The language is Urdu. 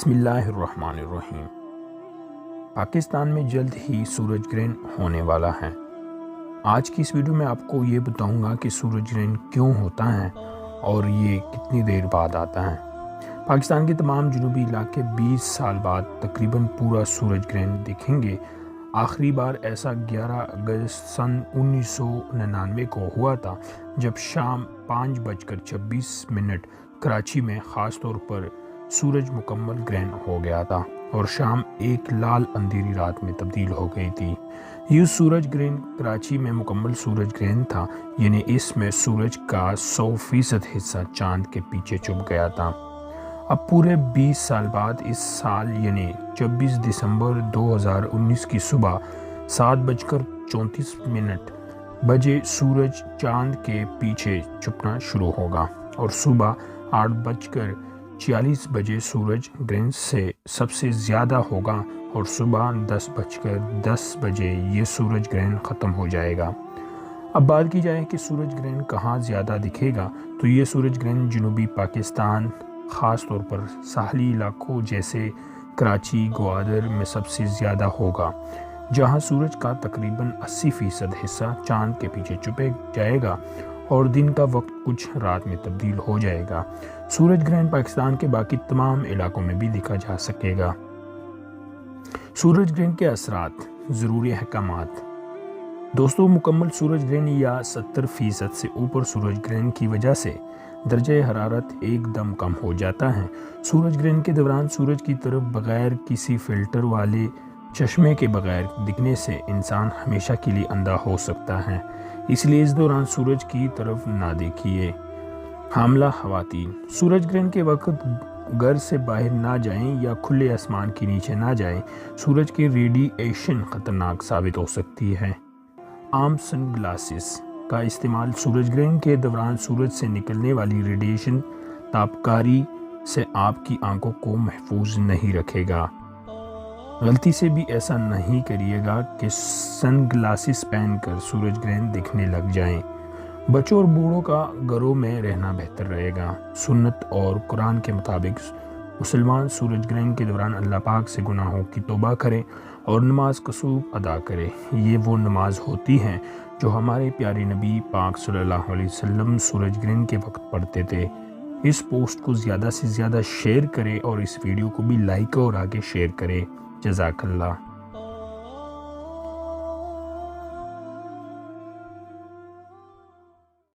بسم اللہ الرحمن الرحیم۔ پاکستان میں جلد ہی سورج گرہن ہونے والا ہے۔ آج کی اس ویڈیو میں آپ کو یہ بتاؤں گا کہ سورج گرہن کیوں ہوتا ہے اور یہ کتنی دیر بعد آتا ہے۔ پاکستان کے تمام جنوبی علاقے 20 سال بعد تقریباً پورا سورج گرہن دیکھیں گے۔ آخری بار ایسا 11 اگست سن 1999 کو ہوا تھا، جب شام 5:26 کراچی میں خاص طور پر سورج مکمل گرہن ہو گیا تھا اور شام ایک لال اندھیری رات میں تبدیل ہو گئی تھی۔ یہ سورج گرہن کراچی میں مکمل سورج گرہن تھا، یعنی اس میں سورج کا 100% حصہ چاند کے پیچھے چھپ گیا تھا۔ اب پورے 20 سال بعد اس سال یعنی 26 دسمبر 2019 کی صبح 7:34 بجے سورج چاند کے پیچھے چھپنا شروع ہوگا اور صبح 8:46 بجے سورج گرہن سے سب سے زیادہ ہوگا اور صبح 10:10 بجے یہ سورج گرہن ختم ہو جائے گا۔ اب بات کی جائے کہ سورج گرہن کہاں زیادہ دکھے گا، تو یہ سورج گرہن جنوبی پاکستان، خاص طور پر ساحلی علاقوں جیسے کراچی، گوادر میں سب سے زیادہ ہوگا، جہاں سورج کا تقریباً 80% حصہ چاند کے پیچھے چھپ جائے گا اور دن کا وقت کچھ رات میں تبدیل ہو جائے گا۔ سورج گرہن پاکستان کے باقی تمام علاقوں میں بھی دیکھا جا سکے گا۔ سورج گرہن کے اثرات، ضروری احکامات۔ دوستو، مکمل سورج گرہن یا 70% سے اوپر سورج گرہن کی وجہ سے درجہ حرارت ایک دم کم ہو جاتا ہے۔ سورج گرہن کے دوران سورج کی طرف بغیر کسی فلٹر والے چشمے کے بغیر دکھنے سے انسان ہمیشہ کے لیے اندھا ہو سکتا ہے، اس لیے اس دوران سورج کی طرف نہ دیکھیے۔ حاملہ خواتین سورج گرہن کے وقت گھر سے باہر نہ جائیں یا کھلے آسمان کے نیچے نہ جائیں، سورج کی ریڈیئیشن خطرناک ثابت ہو سکتی ہے۔ عام سن گلاسز کا استعمال سورج گرہن کے دوران سورج سے نکلنے والی ریڈیئیشن تابکاری سے آپ کی آنکھوں کو محفوظ نہیں رکھے گا۔ غلطی سے بھی ایسا نہیں کریے گا کہ سن گلاسز پہن کر سورج گرہن دیکھنے لگ جائیں۔ بچوں اور بوڑھوں کا گھروں میں رہنا بہتر رہے گا۔ سنت اور قرآن کے مطابق مسلمان سورج گرہن کے دوران اللہ پاک سے گناہوں کی توبہ کرے اور نماز کسوف ادا کرے۔ یہ وہ نماز ہوتی ہے جو ہمارے پیارے نبی پاک صلی اللہ علیہ وسلم سورج گرہن کے وقت پڑھتے تھے۔ اس پوسٹ کو زیادہ سے زیادہ شیئر کرے اور اس ویڈیو کو بھی لائک اور آگے شیئر کرے۔ جزاک اللہ۔